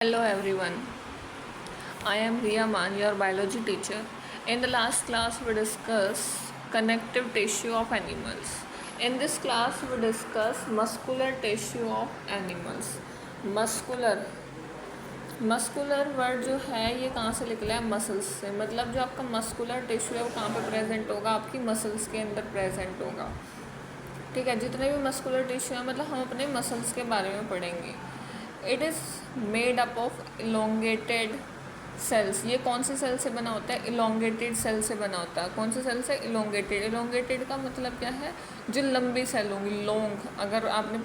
Hello everyone, I am Riya Man, your biology teacher. In the last class we discussed connective tissue of animals. In this class we discuss muscular tissue of animals. Muscular word जो है ये कहाँ से निकला है? Muscles से। मतलब जो आपका मस्कुलर टिश्यू है वो कहाँ पे प्रेजेंट होगा? आपकी मसल्स के अंदर प्रेजेंट होगा। ठीक है, जितने भी मस्कुलर टिश्यू है मतलब हम अपने मसल्स के बारे में पढ़ेंगे। It is made up of elongated cells. ये कौन से सेल से बना होता है? इलोंगेटेड सेल से बना होता है। कौन से सेल से? इलोंगेटेड। इलोंगेटेड का मतलब क्या है? जो लंबी सेल होंगी, लॉन्ग। अगर आपने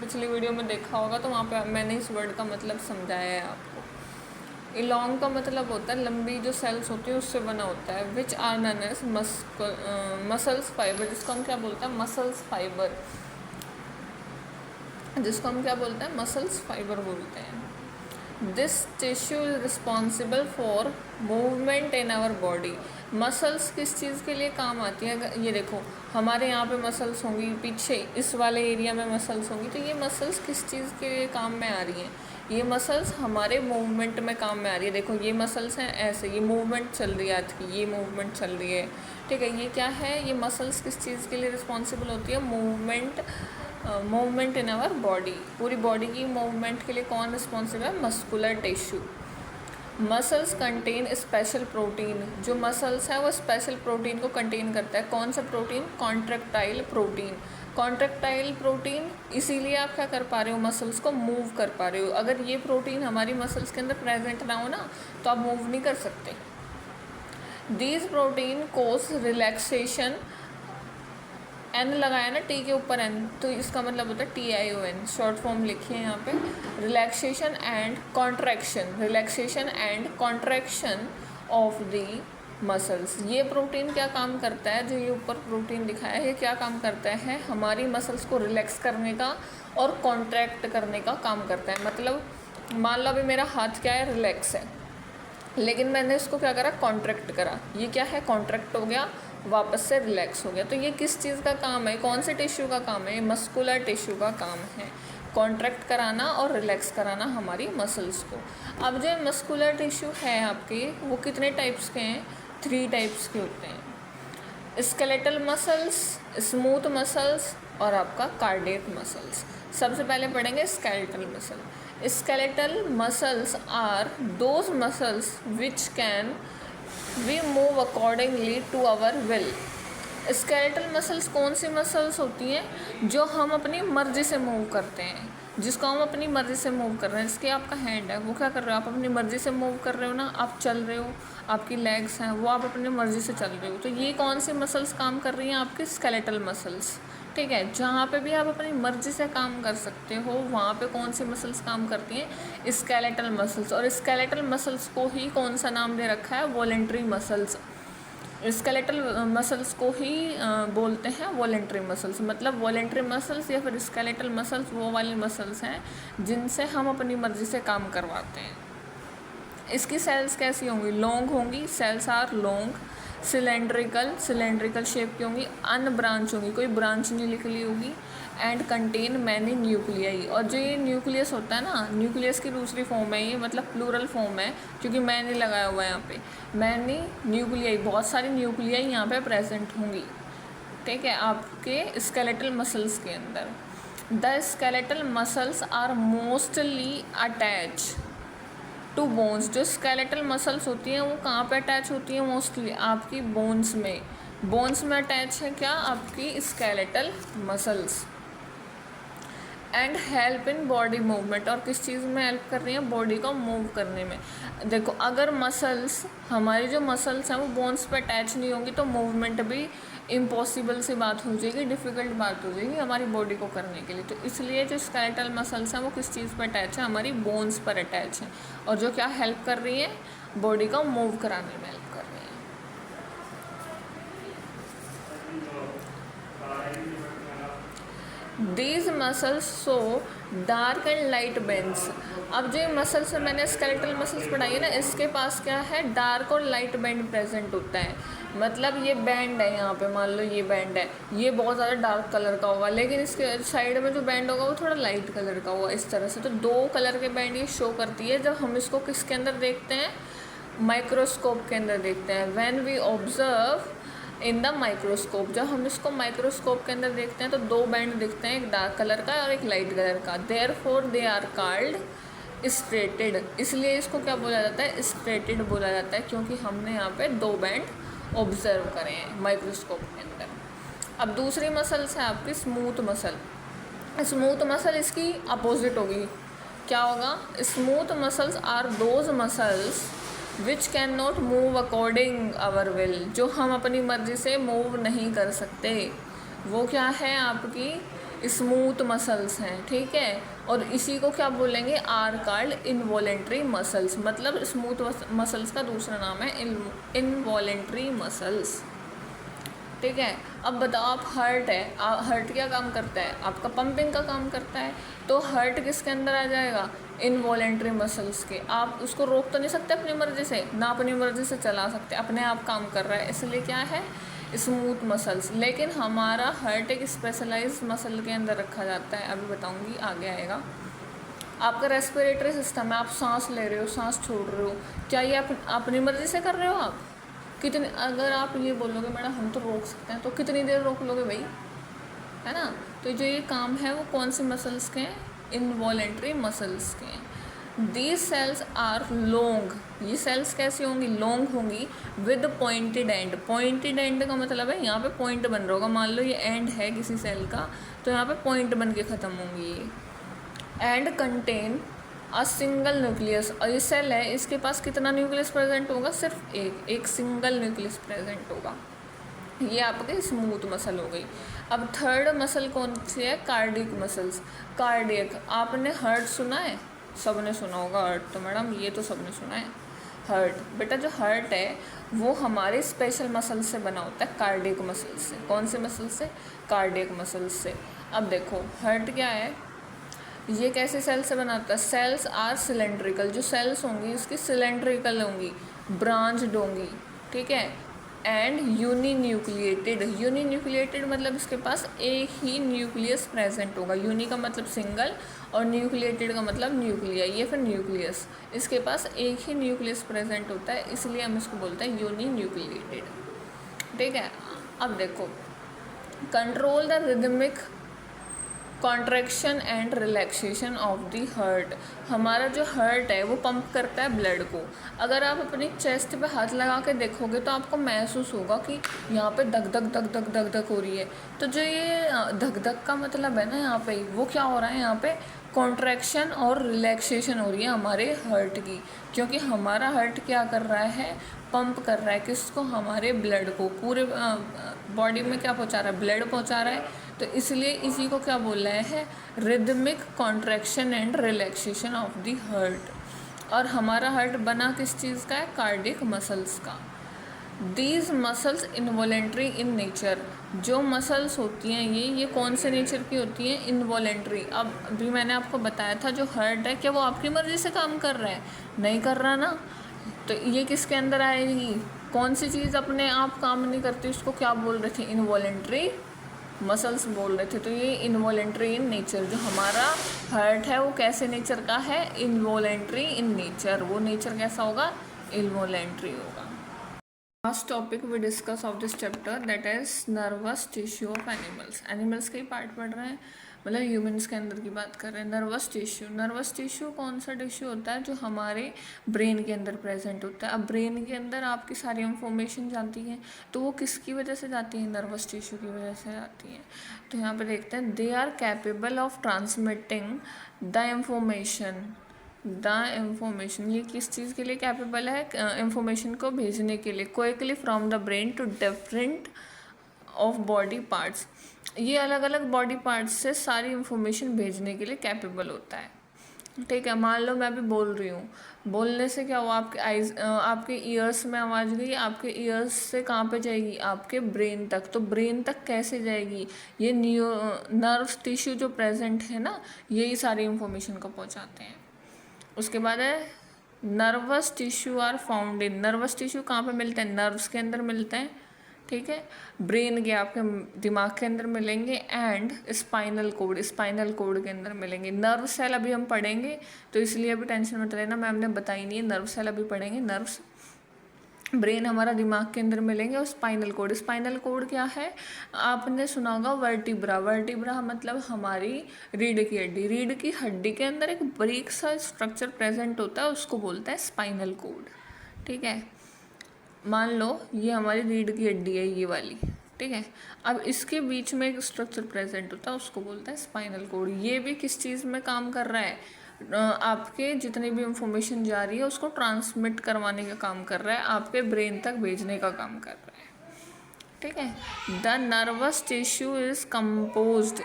पिछली वीडियो में देखा होगा तो वहाँ पे मैंने इस वर्ड का मतलब समझाया है आपको। इलोंग का मतलब होता है लंबी जो सेल्स होती है उससे बना होता है। Which are known as muscles fibre, जिसको हम क्या बोलते हैं? मसल्स फाइबर, जिसको हम क्या बोलते हैं? मसल्स फाइबर बोलते हैं। This tissue is responsible for movement in our body. Muscles किस चीज़ के लिए काम आती है? अगर ये देखो हमारे यहाँ पे मसल्स होंगी, पीछे इस वाले एरिया में मसल्स होंगी, तो ये मसल्स किस चीज़ के लिए काम में आ रही हैं? ये मसल्स हमारे मूवमेंट में काम में आ रही है। देखो ये मसल्स हैं ऐसे, ये मूवमेंट चल रही है हाथ की, ये मूवमेंट चल रही है। ठीक है, ये क्या है? ये मसल्स किस चीज़ के लिए रिस्पॉन्सिबल होती है? Movement in our body. पूरी बॉडी की मूवमेंट के लिए कौन रिस्पॉन्सिबल है? Muscular tissue. Muscles contain special protein. जो मसल्स है वो स्पेशल प्रोटीन को कंटेन करता है। कौन सा protein? Contractile protein. Contractile protein, इसीलिए आप क्या कर पा रहे हो? मसल्स को मूव कर पा रहे हो। अगर ये प्रोटीन हमारी मसल्स के अंदर प्रेजेंट ना हो ना तो आप मूव नहीं कर सकते। These protein cause relaxation. एन लगाया ना टी के ऊपर एन, तो इसका मतलब होता है TION, शॉर्ट फॉर्म लिखिए यहाँ पे। Relaxation and contraction, relaxation and contraction of the muscles. ये प्रोटीन क्या काम करता है? जो ये ऊपर प्रोटीन दिखाया है ये क्या काम करता है? हमारी मसल्स को रिलैक्स करने का और कॉन्ट्रैक्ट करने का काम करता है। मतलब मान लो अभी मेरा हाथ क्या है? रिलैक्स है, लेकिन मैंने इसको क्या करा? कॉन्ट्रैक्ट करा। ये क्या है? कॉन्ट्रैक्ट हो गया, वापस से रिलैक्स हो गया। तो ये किस चीज़ का काम है? कौन से टिश्यू का काम है? मस्कुलर टिश्यू का काम है कॉन्ट्रैक्ट कराना और रिलैक्स कराना हमारी मसल्स को। अब जो मस्कुलर टिश्यू है आपके वो कितने टाइप्स के हैं? 3 टाइप्स के होते हैं। स्केलेटल मसल्स, स्मूथ मसल्स और आपका कार्डियक मसल्स। सबसे पहले पढ़ेंगे skeletal muscle. Skeletal muscles are those muscles which can we move accordingly to our will. Skeletal muscles कौन सी मसल्स होती हैं? जो हम अपनी मर्ज़ी से मूव करते हैं, जिसको हम अपनी मर्ज़ी से मूव कर रहे हैं। जिसके आपका हैंड है वो क्या कर रहे हो? आप अपनी मर्ज़ी से मूव कर रहे हो ना, आप चल रहे हो, आपकी लेग्स हैं वो आप अपनी मर्ज़ी से चल रहे हो। तो ये कौन सी मसल्स काम कर रही हैं? आपकी स्केलेटल मसल्स। ठीक है, जहाँ पे भी आप अपनी मर्ज़ी से काम कर सकते हो वहाँ पे कौन सी मसल्स काम करती हैं? Skeletal muscles. और स्केलेटल मसल्स को ही कौन सा नाम दे रखा है? Voluntary muscles. स्केलेटल मसल्स को ही बोलते हैं वॉलेंट्री मसल्स। मतलब वॉलेंट्री मसल्स या फिर स्केलेटल मसल्स वो वाली मसल्स हैं जिनसे हम अपनी मर्ज़ी से काम करवाते हैं। इसकी सेल्स कैसी होंगी? लॉन्ग होंगी। Cells are long. Cylindrical shape की होंगी। अनब्रांच होंगी, कोई ब्रांच नहीं निकली होगी। And contain many nuclei. और जो ये न्यूक्लियस होता है ना, न्यूक्लियस की दूसरी फॉर्म है ये, मतलब प्लूरल फॉर्म है क्योंकि मैंने लगाया हुआ है यहाँ पे। मैनी न्यूक्लियाई, बहुत सारी न्यूक्लियाई यहाँ पे प्रेजेंट होंगी। ठीक है, आपके स्केलेटल मसल्स के अंदर। The skeletal muscles are mostly attach to bones. जो स्केलेटल मसल्स होती हैं वो कहाँ पे अटैच होती हैं? मोस्टली आपकी बोन्स में। बोन्स में अटैच है क्या? आपकी skeletal muscles. And help in body movement. और किस चीज़ में हेल्प कर रही हैं? बॉडी को मूव करने में। देखो अगर मसल्स, हमारी जो मसल्स हैं वो बोन्स पे अटैच नहीं होंगी तो मूवमेंट भी इम्पॉसिबल सी बात हो जाएगी, डिफ़िकल्ट बात हो जाएगी हमारी बॉडी को करने के लिए। तो इसलिए जो स्केलेटल मसल्स हैं वो किस चीज़ पर अटैच है? हमारी बोन्स पर अटैच है। और जो क्या हेल्प कर रही है? बॉडी को मूव कराने में हेल्प कर रही है। These muscles so dark and light bands. अब जो मसल्स मैंने स्केलेटल मसल्स पढ़ाई है ना, इसके पास क्या है? डार्क और लाइट बैंड प्रेजेंट होता है। मतलब ये बैंड है यहाँ पे, मान लो ये बैंड है, ये बहुत ज़्यादा डार्क कलर का होगा, लेकिन इसके साइड में जो बैंड होगा वो थोड़ा लाइट कलर का होगा, इस तरह से। तो दो कलर के बैंड ये शो करती है जब हम इसको किसके अंदर देखते हैं, माइक्रोस्कोप के अंदर देखते हैं। When we observe in the microscope, जब हम इसको माइक्रोस्कोप के अंदर देखते हैं तो दो बैंड दिखते हैं, एक डार्क कलर का और एक लाइट कलर का। Therefore they are called striated, इसलिए इसको क्या बोला जाता है, स्ट्रेटेड बोला जाता है, क्योंकि हमने यहाँ पे दो बैंड ऑब्जर्व करे हैं माइक्रोस्कोप के अंदर। अब दूसरी मसल्स है आपकी स्मूथ मसल। स्मूथ मसल इसकी अपोजिट होगी, क्या होगा, smooth muscles are those muscles which can not move according our will, जो हम अपनी मर्जी से मूव नहीं कर सकते, वो क्या है आपकी स्मूथ मसल्स हैं, ठीक है। और इसी को क्या बोलेंगे, आर कॉल्ड इनवॉलेंट्री मसल्स, मतलब स्मूथ मसल्स का दूसरा नाम है इनवॉलेंट्री मसल्स, ठीक है। अब बताओ, आप हार्ट है, हार्ट क्या काम करता है, आपका पंपिंग का काम करता है, तो हार्ट किसके अंदर आ जाएगा, इनवॉलेंट्री मसल्स के। आप उसको रोक तो नहीं सकते अपनी मर्जी से, ना अपनी मर्जी से चला सकते, अपने आप काम कर रहा है, इसलिए क्या है, स्मूथ मसल्स। लेकिन हमारा हार्ट एक स्पेशलाइज्ड मसल के अंदर रखा जाता है, अभी बताऊंगी, आगे आएगा। आपका रेस्पिरेटरी सिस्टम है, आप सांस ले रहे हो, सांस छोड़ रहे हो, क्या ये आप अपनी मर्जी से कर रहे हो, आप कितने, अगर आप ये बोलोगे मैडम हम तो रोक सकते हैं, तो कितनी देर रोक लोगे भाई, है ना। तो जो ये काम है वो कौन सी मसल्स के हैं, इनवॉलेंट्री मसल्स के हैं। दीज सेल्स आर लॉन्ग, ये सेल्स कैसी होंगी, लॉन्ग होंगी, with pointed and. Pointed and का मतलब है यहाँ पे पॉइंट बन रहा होगा, मान लो ये एंड है किसी सेल का, तो यहाँ पे पॉइंट बन के ख़त्म होंगी ये। And contain a single nucleus, और ये सेल है, इसके पास कितना न्यूक्लियस प्रेजेंट होगा, सिर्फ एक सिंगल न्यूक्लियस प्रेजेंट होगा। ये आपके स्मूथ मसल हो गई। अब थर्ड मसल कौन सी है, कार्डियक मसल्स। कार्डियक, आपने हार्ट सुना है, सबने सुना होगा हार्ट, तो मैडम ये तो सबने सुना है हार्ट। बेटा जो हार्ट है वो हमारे स्पेशल मसल से बना होता है, कार्डियक मसल से। कौन से मसल से, कार्डियक मसल से। अब देखो हार्ट क्या है, ये कैसे सेल से बना होता है, सेल्स आर सिलेंड्रिकल, जो सेल्स होंगी उसकी सिलेंड्रिकल होंगी, ब्रांच्ड होंगी, ठीक है। एंड यूनिन्यूक्लिएटेड, यूनिन्यूक्लिएटेड मतलब इसके पास एक ही न्यूक्लियस प्रेजेंट होगा, यूनि का मतलब सिंगल और न्यूक्लिएटेड का मतलब न्यूक्लिया, ये फिर न्यूक्लियस, इसके पास एक ही न्यूक्लियस प्रेजेंट होता है, इसलिए हम इसको बोलते हैं यूनिन्यूक्लिएटेड, ठीक है। अब देखो, control the rhythmic contraction and relaxation of the heart, हमारा जो हार्ट है वो पंप करता है ब्लड को। अगर आप अपनी चेस्ट पे हाथ लगा के देखोगे तो आपको महसूस होगा कि यहाँ पे धक धक धक धक धक धक हो रही है। तो जो ये धक धक का मतलब है ना, यहाँ पे वो क्या हो रहा है, यहाँ पे कॉन्ट्रैक्शन और रिलैक्सेशन हो रही है हमारे हार्ट की, क्योंकि हमारा हार्ट क्या कर रहा है, पंप कर रहा है किसको, हमारे ब्लड को, पूरे बॉडी में क्या पहुँचा रहा है, ब्लड पहुँचा रहा है। तो इसलिए इसी को क्या बोल रहे हैं, rhythmic contraction and relaxation of the heart. और हमारा हार्ट बना किस चीज़ का है, कार्डियक मसल्स का। These muscles involuntary in nature, जो मसल्स होती हैं ये कौन से नेचर की होती हैं, इनवॉलेंट्री। अब अभी मैंने आपको बताया था जो हार्ट है, क्या वो आपकी मर्ज़ी से काम कर रहा है, नहीं कर रहा ना, तो ये किसके अंदर आएगी, कौन सी चीज़ अपने आप काम नहीं करती, उसको क्या बोल रहे थे, इनवॉलेंट्री मसल्स बोल रहे थे। तो ये इनवॉलेंट्री इन नेचर, जो हमारा हार्ट है वो कैसे नेचर का है, इनवॉलेंट्री इन नेचर, वो नेचर कैसा होगा, इनवॉलेंट्री होगा। Last topic we discuss of this chapter that is nervous tissue of animals. Animals के ही पार्ट पढ़ रहे हैं, मतलब ह्यूमंस के अंदर की बात कर रहे हैं। नर्वस टिश्यू, नर्वस टिश्यू कौन सा टिश्यू होता है, जो हमारे ब्रेन के अंदर प्रेजेंट होता है। अब ब्रेन के अंदर आपकी सारी इंफॉर्मेशन जाती है, तो वो किसकी वजह से जाती है, नर्वस टिश्यू की वजह से जाती है। तो यहाँ पे देखते हैं, they are capable of transmitting the information, ये किस चीज़ के लिए कैपेबल है, इंफॉर्मेशन को भेजने के लिए, quickly from the brain to different of body parts, ये अलग अलग बॉडी पार्ट्स से सारी इंफॉर्मेशन भेजने के लिए कैपेबल होता है, ठीक है। मान लो मैं अभी बोल रही हूँ, बोलने से क्या हुआ, आपके आइज, आपके ईयर्स में आवाज़ गई, आपके ईयर्स से कहाँ पे जाएगी, आपके ब्रेन तक। तो ब्रेन तक कैसे जाएगी, ये नर्व टिश्यू जो प्रेजेंट है ना, यही सारी इंफॉर्मेशन को पहुँचाते हैं। उसके बाद है nervous tissue are found in, nervous tissue कहाँ पे मिलते हैं, नर्व्स के अंदर मिलते हैं, ठीक है। ब्रेन के आपके दिमाग के अंदर मिलेंगे एंड स्पाइनल कोड के अंदर मिलेंगे। नर्व सेल अभी हम पढ़ेंगे, तो इसलिए अभी टेंशन मत लेना, मैम ने बताई नहीं है। नर्व सेल अभी पढ़ेंगे। नर्व्स ब्रेन हमारा दिमाग के अंदर मिलेंगे और स्पाइनल कोड क्या है, आपने सुना होगा वर्टिब्रा मतलब हमारी रीढ़ की हड्डी के अंदर एक बारीक सा स्ट्रक्चर प्रेजेंट होता है, उसको बोलते हैं स्पाइनल कोड। ठीक है, मान लो ये हमारी रीढ़ की हड्डी है, ये वाली, ठीक है। अब इसके बीच में एक स्ट्रक्चर प्रेजेंट होता है, उसको बोलते हैं स्पाइनल कोड। ये भी किस चीज़ में काम कर रहा है, आपके जितनी भी इंफॉर्मेशन जा रही है उसको ट्रांसमिट करवाने का काम कर रहा है, आपके ब्रेन तक भेजने का काम कर रहा है। ठीक है। The nervous tissue is composed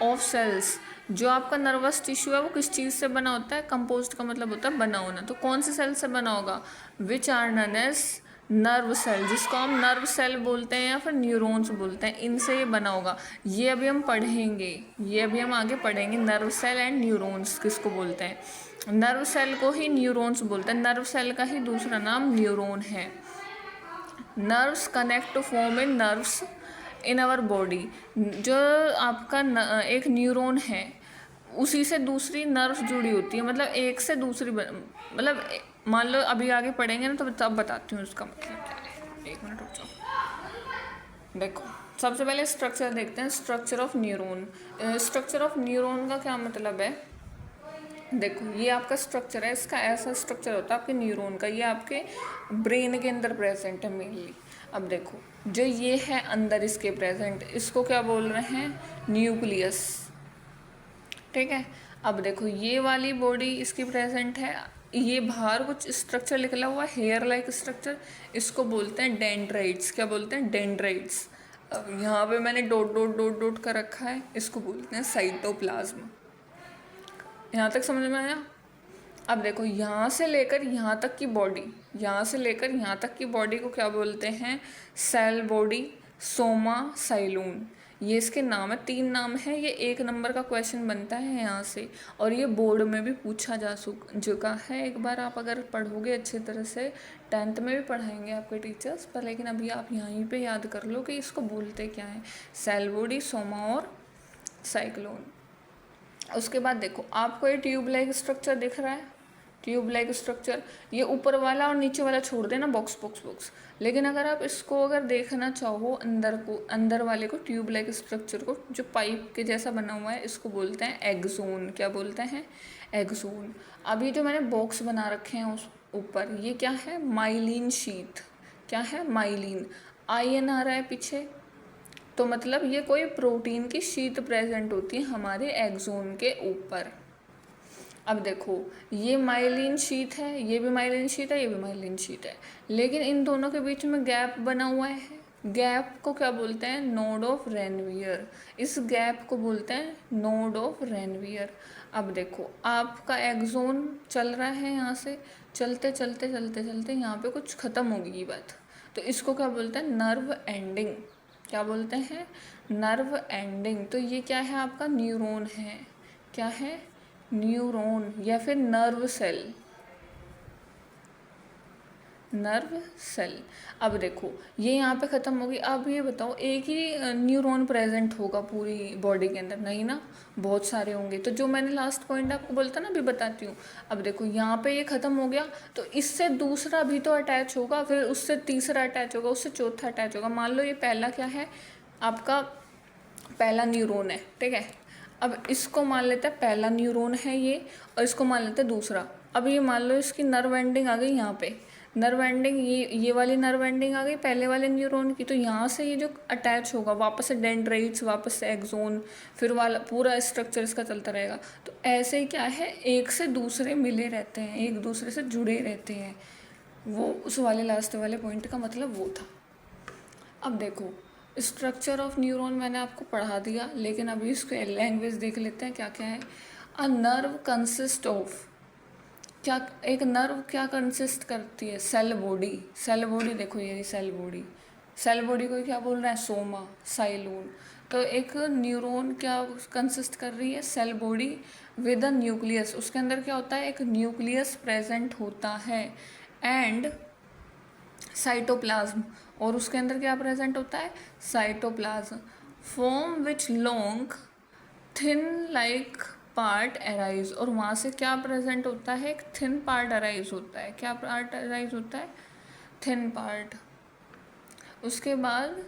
of cells. जो आपका नर्वस टिश्यू है वो किस चीज़ से बना होता है, कंपोज्ड का मतलब होता है बना होना। तो कौन से सेल से बना होगा, which are known as nerve cell, जिसको हम नर्व सेल बोलते हैं या फिर न्यूरॉन्स बोलते हैं, इनसे ये बना होगा। ये अभी हम पढ़ेंगे, ये अभी हम आगे पढ़ेंगे। नर्व सेल एंड न्यूरॉन्स किसको बोलते हैं, नर्व सेल को ही न्यूरॉन्स बोलते हैं। नर्व सेल का ही दूसरा नाम न्यूरॉन है। Nerves connect to form in nerves in our body. जो आपका एक न्यूरॉन है उसी से दूसरी नर्व्स जुड़ी होती है, मतलब एक से दूसरी मतलब मान लो अभी आगे पढ़ेंगे ना तो तब बताती हूँ उसका मतलब क्या है। एक मिनट रुक जाओ। देखो सबसे पहले स्ट्रक्चर देखते हैं, structure of neuron. Structure of neuron का क्या मतलब है, देखो ये आपका स्ट्रक्चर है, इसका ऐसा स्ट्रक्चर होता है आपके न्यूरॉन का, ये आपके ब्रेन के अंदर प्रेजेंट है मेनली। अब देखो जो ये है अंदर इसके प्रेजेंट, इसको क्या बोल रहे हैं, न्यूक्लियस। ठीक है। अब देखो ये वाली बॉडी इसकी प्रेजेंट है, ये बाहर कुछ स्ट्रक्चर निकला हुआ हेयर लाइक स्ट्रक्चर, इसको बोलते हैं डेंड्राइट्स। क्या बोलते हैं, डेंड्राइट्स। अब यहाँ पे मैंने डॉट डॉट डॉट डॉट कर रखा है, इसको बोलते हैं साइटोप्लाज्म। यहाँ तक समझ में आया। अब देखो यहाँ से लेकर यहाँ तक की बॉडी, यहाँ से लेकर यहाँ तक की बॉडी को क्या बोलते हैं, सेल बॉडी, सोमा, साइलून। ये इसके नाम है, 3 नाम है। ये 1 नंबर का क्वेश्चन बनता है यहाँ से, और ये बोर्ड में भी पूछा जा चुका है। एक बार आप अगर पढ़ोगे अच्छी तरह से, 10th में भी पढ़ाएंगे आपके टीचर्स पर, लेकिन अभी आप यहीं पे याद कर लो कि इसको बोलते क्या है, सेल बॉडी, सोमा और साइक्लोन। उसके बाद देखो आपको ये ट्यूब लाइक स्ट्रक्चर दिख रहा है, ट्यूब लाइक स्ट्रक्चर। ये ऊपर वाला और नीचे वाला छोड़ देना, बॉक्स। लेकिन अगर आप इसको अगर देखना चाहो अंदर वाले को, ट्यूब लाइक स्ट्रक्चर को, जो पाइप के जैसा बना हुआ है, इसको बोलते हैं एक्सोन। क्या बोलते हैं, एक्सोन। अब ये जो मैंने बॉक्स बना रखे हैं उस ऊपर, ये क्या है, माइलिन शीथ। क्या है, माइलिन। IN आ रहा है पीछे, तो मतलब ये कोई प्रोटीन की शीट प्रेजेंट होती है हमारे एक्सोन के ऊपर। अब देखो ये माइलिन शीट है, ये भी माइलिन शीट है, ये भी माइलिन शीट है, लेकिन इन दोनों के बीच में गैप बना हुआ है। गैप को क्या बोलते हैं, नोड ऑफ रेनवियर। इस गैप को बोलते हैं नोड ऑफ रेनवियर। अब देखो आपका एक्सोन चल रहा है, यहाँ से चलते चलते चलते चलते यहाँ पे कुछ ख़त्म होगी ये बात, तो इसको क्या बोलते हैं, नर्व एंडिंग। क्या बोलते हैं, नर्व एंडिंग। तो ये क्या है, आपका न्यूरॉन है। क्या है, न्यूरॉन या फिर नर्व सेल, नर्व सेल। अब देखो ये यहाँ पे ख़त्म होगी। अब ये बताओ एक ही न्यूरॉन प्रेजेंट होगा पूरी बॉडी के अंदर, नहीं ना, बहुत सारे होंगे। तो जो मैंने लास्ट पॉइंट आपको बोलता ना, अभी बताती हूँ। अब देखो यहाँ पे ये ख़त्म हो गया, तो इससे दूसरा भी तो अटैच होगा, फिर उससे तीसरा अटैच होगा, उससे चौथा अटैच होगा। मान लो ये पहला क्या है, आपका पहला न्यूरॉन है, ठीक है। अब इसको मान लेते हैं पहला न्यूरॉन है ये, और इसको मान लेते हैं दूसरा। अब ये मान लो इसकी नर्व एंडिंग आ गई यहाँ पे, नर्व एंडिंग, ये वाली नर्व एंडिंग आ गई पहले वाले न्यूरॉन की। तो यहाँ से ये जो अटैच होगा वापस से डेंड्राइट्स, वापस से एक्सोन, फिर वाला पूरा स्ट्रक्चर इसका चलता रहेगा। तो ऐसे ही क्या है, एक से दूसरे मिले रहते हैं, एक दूसरे से जुड़े रहते हैं। वो उस वाले लास्ट वाले पॉइंट का मतलब वो था। अब देखो स्ट्रक्चर ऑफ न्यूरॉन मैंने आपको पढ़ा दिया, लेकिन अभी इसको लैंग्वेज देख लेते हैं क्या क्या है। अ नर्व कंसिस्ट ऑफ, क्या एक नर्व क्या कंसिस्ट करती है, सेल बॉडी। सेल बॉडी देखो यही सेल बॉडी, सेल बॉडी को क्या बोल रहा है, सोमा, साइलून। तो एक न्यूरॉन क्या कंसिस्ट कर रही है, cell body with a nucleus. उसके अंदर क्या होता है, एक न्यूक्लियस प्रेजेंट होता है, एंड साइटोप्लाज्म, और उसके अंदर क्या प्रेजेंट होता है, cytoplasm. Form which long thin like part arise, और वहाँ से क्या प्रेजेंट होता है, एक थिन पार्ट अराइज होता है। क्या पार्ट अराइज होता है, थिन पार्ट। उसके बाद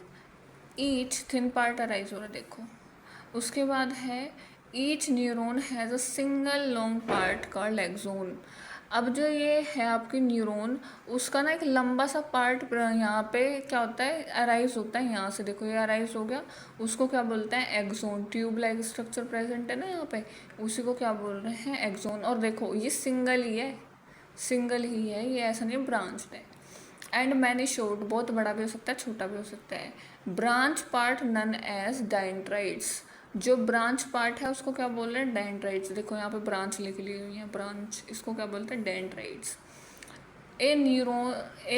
ईच थिन पार्ट अराइज हो रहा है, देखो। उसके बाद है each neuron has a single long part called axon. अब जो ये है आपकी न्यूरॉन, उसका ना एक लंबा सा पार्ट यहाँ पे क्या होता है, अराइज होता है यहाँ से, देखो ये अराइज हो गया, उसको क्या बोलते हैं, axon. Tube like structure present है ना यहाँ पे, उसी को क्या बोल रहे हैं, एक्सोन। और देखो ये सिंगल ही है, सिंगल ही है, ये ऐसा नहीं ब्रांच्ड है। एंड मैनी शोर्ट, बहुत बड़ा भी हो सकता है, छोटा भी हो सकता है। Branch part known as dendrites, जो ब्रांच पार्ट है उसको क्या बोल रहे हैं, डेंड्राइट्स। देखो यहाँ पे ब्रांच लिख ली हुई है, ब्रांच, इसको क्या बोलते हैं, डेंड्राइट्स। ए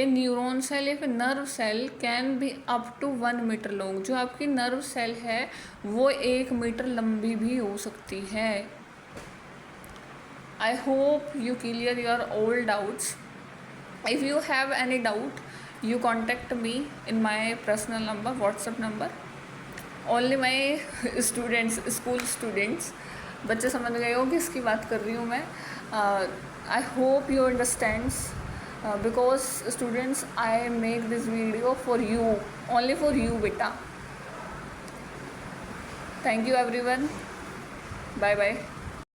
न्यूरॉन सेल या फिर nerve cell can be up to 1 metre long, जो आपकी नर्व सेल है वो 1 मीटर लंबी भी हो सकती है। I hope you clear your all doubts. If you have any doubt, you contact me in my personal number, WhatsApp number. Only my students, school students, बच्चे समझ गए हो कि इसकी बात कर रही हूँ मैं। I hope you understands, because students, I make this video for you, only for you beta. Thank you everyone. Bye bye.